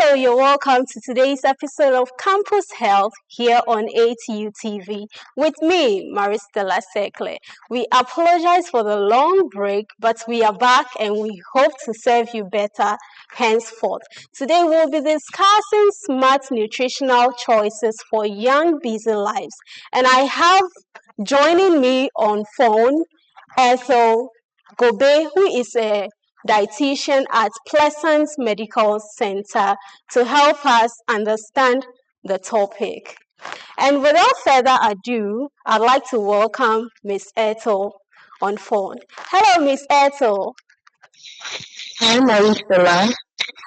Hello, you're welcome to today's episode of Campus Health here on ATU TV with me, Maristella Sekle. We apologize for the long break, but we are back and we hope to serve you better henceforth. Today we'll be discussing smart nutritional choices for young, busy lives. And I have joining me on phone ETHEL GOBE, who is a dietitian at Pleasant Medical Center to help us understand the topic. And without further ado, I'd like to welcome Miss ETHEL on phone. Hello, Miss ETHEL. Hi, Maristella.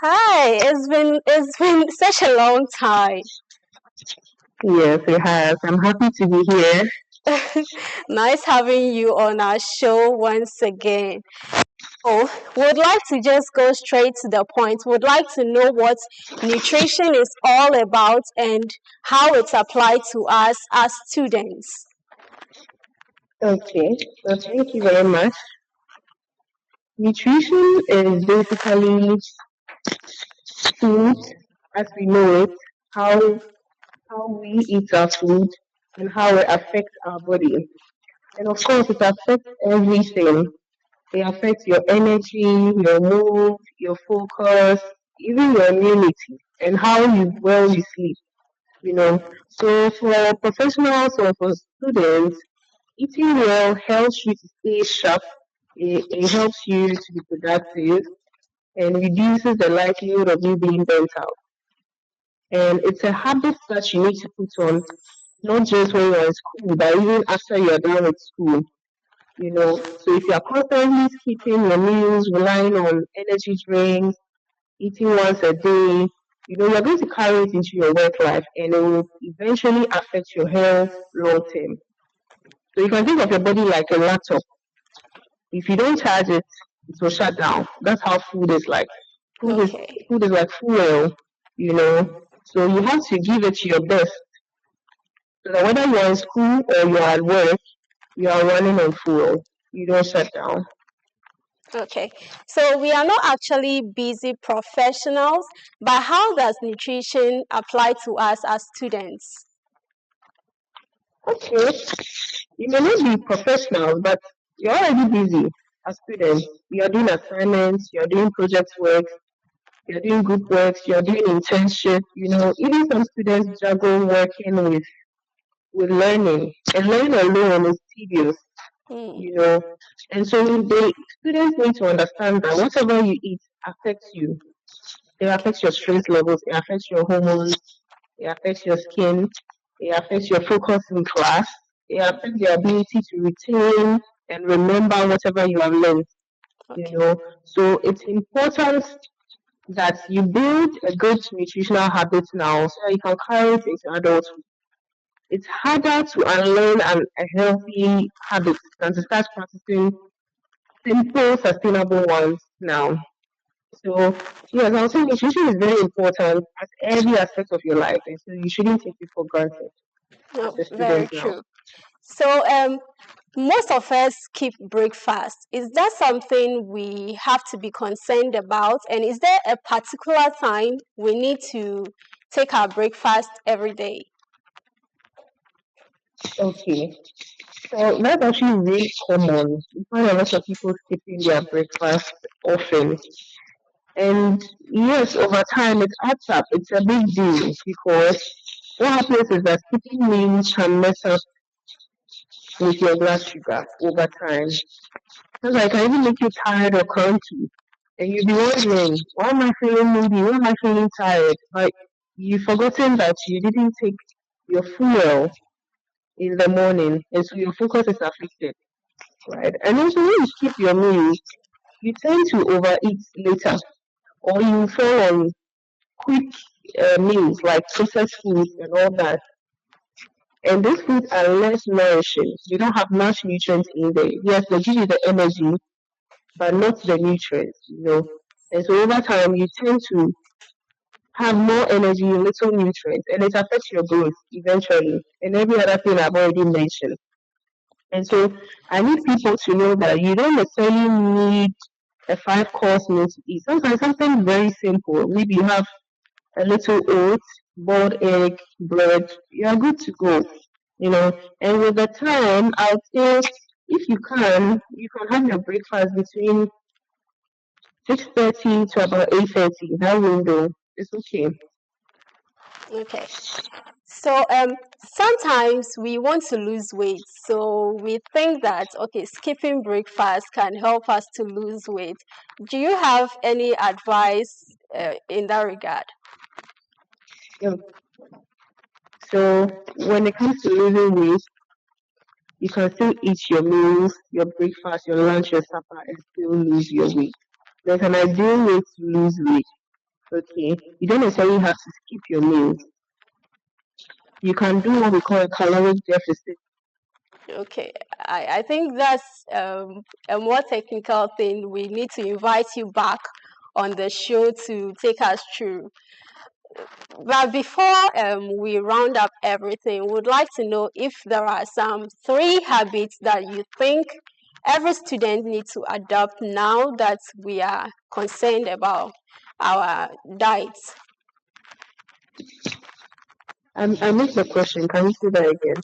Hi, it's been such a long time. Yes, it has. I'm happy to be here. Nice having you on our show once again. Oh, would like to just go straight to the point. Would like to know what nutrition is all about and how it's applied to us as students. Okay, so thank you very much. Nutrition is basically food as we know it, how we eat our food, and how it affects our body. And of course, it affects everything. It affects your energy, your mood, your focus, even your immunity, and how you sleep. So for professionals or for students, eating well helps you to stay sharp. It helps you to be productive and reduces the likelihood of you being burnt out. And it's a habit that you need to put on, not just when you're in school, but even after you're done with school. So if you're constantly skipping your meals, relying on energy drinks, eating once a day, you're going to carry it into your work life and it will eventually affect your health long term. So you can think of your body like a laptop. If you don't charge it, it will shut down. That's how food is like. Food is like fuel, So you have to give it your best. So that whether you're in school or you're at work, you are running on fuel. You don't shut down. Okay, so we are not actually busy professionals, but how does nutrition apply to us as students? Okay, you may not be professional, but you're already busy as students. You're doing assignments, you're doing project work, you're doing group work, you're doing internship. Even some students juggle working with learning, and learning alone is tedious. And so students need to understand that whatever you eat affects you. It affects your stress levels, it affects your hormones, it affects your skin, it affects your focus in class, it affects your ability to retain and remember whatever you have learned. So it's important that you build a good nutritional habit now so that you can carry it into adulthood. It's harder to unlearn a healthy habit than to start practicing simple, sustainable ones now. So, yes, I would say nutrition is very important at every aspect of your life, and so you shouldn't take it for granted. No, very true. So, most of us skip breakfast. Is that something we have to be concerned about? And is there a particular time we need to take our breakfast every day? Okay. So that's actually really common. You find a lot of people skipping their breakfast often. And yes, over time it adds up. It's a big deal because what happens is that skipping meals can mess up with your blood sugar over time. Because I can even make you tired or cranky. And you'll be wondering, why am I feeling moody? Why am I feeling tired? But you've forgotten that you didn't take your fuel in the morning, and so your focus is affected, right? And also, when you skip your meals, you tend to overeat later, or you fall on quick meals like processed foods and all that. And these foods are less nourishing. They don't have much nutrients in there. Yes, they give you the energy, but not the nutrients. And so over time, you tend to have more energy, little nutrients, and it affects your growth eventually, and every other thing I've already mentioned. And so I need people to know that you don't necessarily need a 5-course meal to eat. Sometimes something very simple. Maybe you have a little oats, boiled egg, bread, you are good to go. And with the time, I'll say if you can have your breakfast between 6:30 to about 8:30. That window is okay. Okay. So sometimes we want to lose weight. So we think that okay, skipping breakfast can help us to lose weight. Do you have any advice in that regard? Yeah. So when it comes to losing weight, you can still eat your meals, your breakfast, your lunch, your supper, and still lose your weight. There's an ideal way to lose weight. Okay, you don't necessarily have to skip your meals. You can do what we call a caloric deficit. Okay, I think that's a more technical thing. We need to invite you back on the show to take us through. But before we round up everything, we would like to know if there are some three habits that you think every student needs to adopt now that we are concerned about our diets. I missed the question. Can you say that again?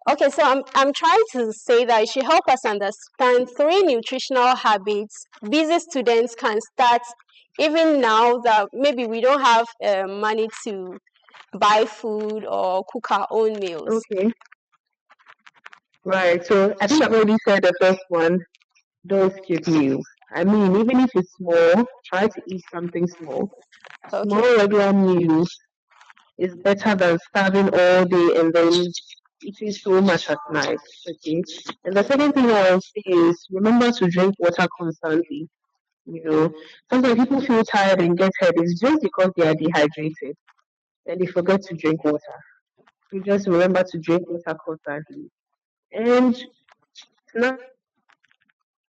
Okay, so I'm trying to say that it should help us understand three nutritional habits busy students can start even now that maybe we don't have money to buy food or cook our own meals. Okay, right. So I think I've already said the first one. Don't skip meals. I mean, even if it's small, try to eat something small. Small Okay. regular meals is better than starving all day and then eating so much at night. Okay. And the second thing I will say is remember to drink water constantly. Sometimes people feel tired and get headaches just because they are dehydrated and they forget to drink water. So just remember to drink water constantly. And snack,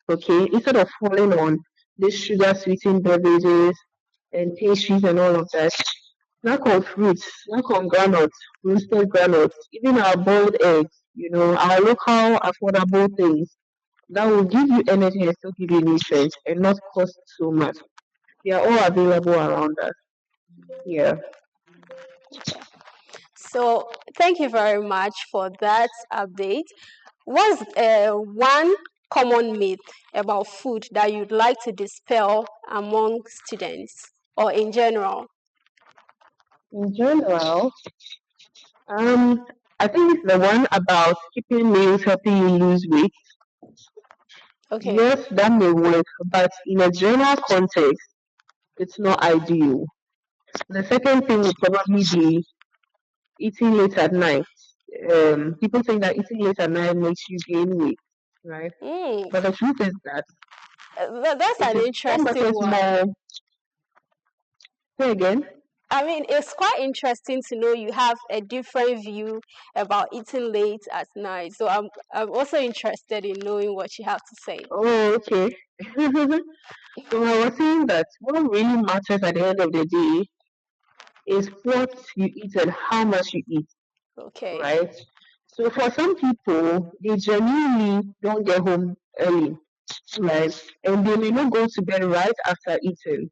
okay, instead of falling on these sugar sweetened beverages and pastries and all of that, snack on fruits, snack on granules, roasted granules, even our boiled eggs, our local affordable things that will give you energy and still give you nutrients and not cost so much. They are all available around us. Yeah. So thank you very much for that update. What's one common myth about food that you'd like to dispel among students or in general? In general, um, I think it's the one about skipping meals helping you lose weight. Okay. Yes, that may work, but in a general context, it's not ideal. The second thing would probably be eating late at night. People think that eating late at night makes you gain weight, right? Mm, But the truth is that that's it an is 10% interesting one. more. Say again. I mean, it's quite interesting to know you have a different view about eating late at night. So I'm also interested in knowing what you have to say. Oh, okay. So I was saying that what really matters at the end of the day is what you eat and how much you eat, Okay. right? So for some people, they genuinely don't get home early, right? And they may not go to bed right after eating.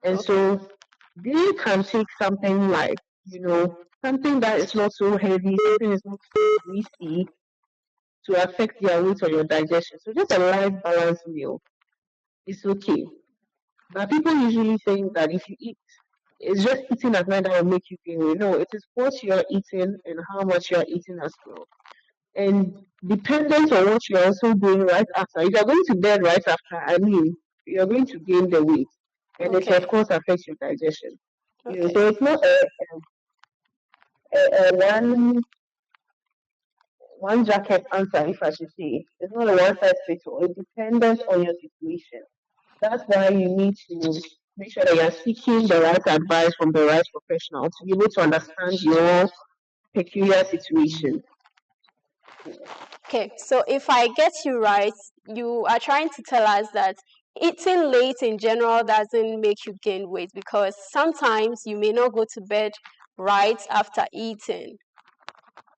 And Okay. so they can take something like, something that is not so heavy, something is not so greasy to affect their weight or your digestion. So just a light balanced meal is okay. But people usually think that if you eat, it's just eating at night that will make you gain weight. No, it is what you're eating and how much you're eating as well. And dependent on what you're also doing right after. If you're going to bed right after, I mean, you're going to gain the weight. And it, of Okay. course, affects your digestion. Okay. So it's not a one jacket answer, if I should say. It's not a one size fits all. It depends on your situation. That's why you need to make sure that you're seeking the right advice from the right professional to be able to understand your peculiar situation. Okay. So if I get you right, you are trying to tell us that eating late in general doesn't make you gain weight because sometimes you may not go to bed right after eating.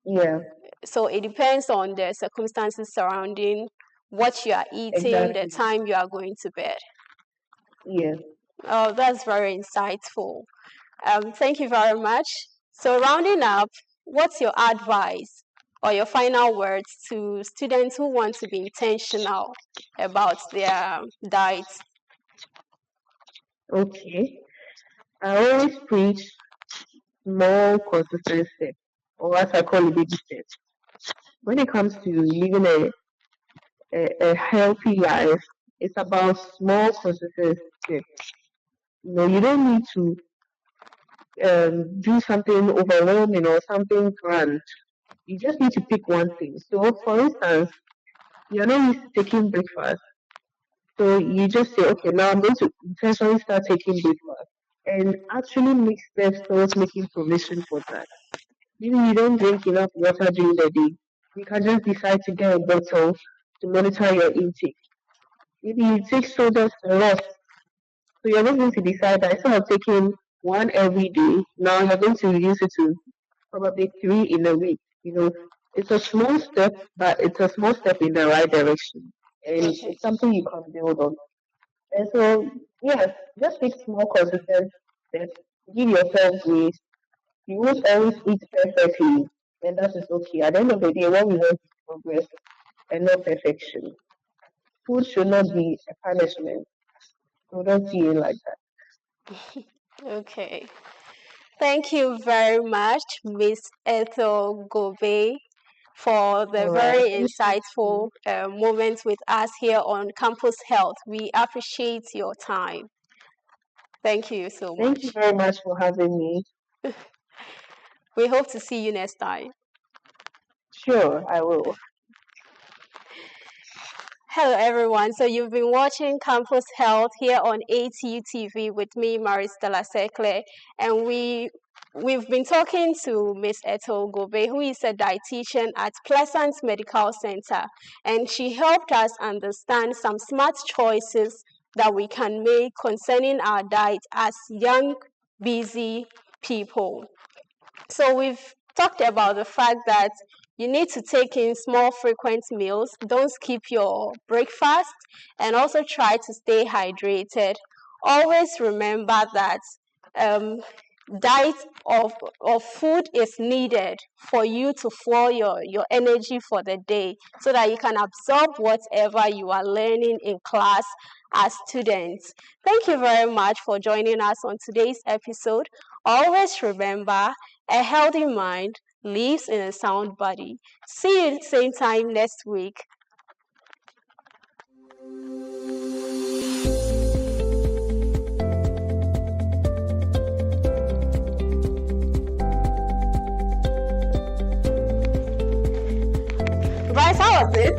Yeah, So it depends on the circumstances surrounding what you are eating, the exactly. time you are going to bed. Yeah. Oh, that's very insightful. Thank you very much. So rounding up, what's your advice or your final words to students who want to be intentional about their diet? Okay. I always preach small consistent steps, or what I call baby steps. When it comes to living a healthy life, it's about small consistent steps. You don't need to do something overwhelming or something grand. You just need to pick one thing. So, for instance, you're not used to taking breakfast. So you just say, okay, now I'm going to intentionally start taking breakfast and actually make steps towards making provision for that. Maybe you don't drink enough water during the day. You can just decide to get a bottle to monitor your intake. Maybe you take sodas a lot. So you're just going to decide that instead of taking one every day, now you're going to reduce it to probably three in a week. It's a small step, but it's a small step in the right direction. And Okay. it's something you can build on. And so, yes, just take small consistent steps. Give yourself grace. You won't always eat perfectly, and that is okay. At the end of the day, what we want is progress and not perfection. Food should not be a punishment. So don't see it like that. Okay. Thank you very much, Miss Ethel Gobe, for the All right. very Thank you insightful too. moments with us here on Campus Health. We appreciate your time. Thank you so Thank you much. very much for having me. We hope to see you next time. Sure, I will. Hello, everyone. So you've been watching Campus Health here on ATU TV with me, Maristella Sekle, and we've been talking to Miss Ethel Gobe, who is a dietitian at Pleasant Medical Center, and she helped us understand some smart choices that we can make concerning our diet as young, busy people. So we've talked about the fact that you need to take in small frequent meals, don't skip your breakfast, and also try to stay hydrated. Always remember that um, diet of food is needed for you to fuel your energy for the day so that you can absorb whatever you are learning in class as students. Thank you very much for joining us on today's episode. Always remember, a healthy mind lives in a sound body. See you same time next week. Bryce, how was it?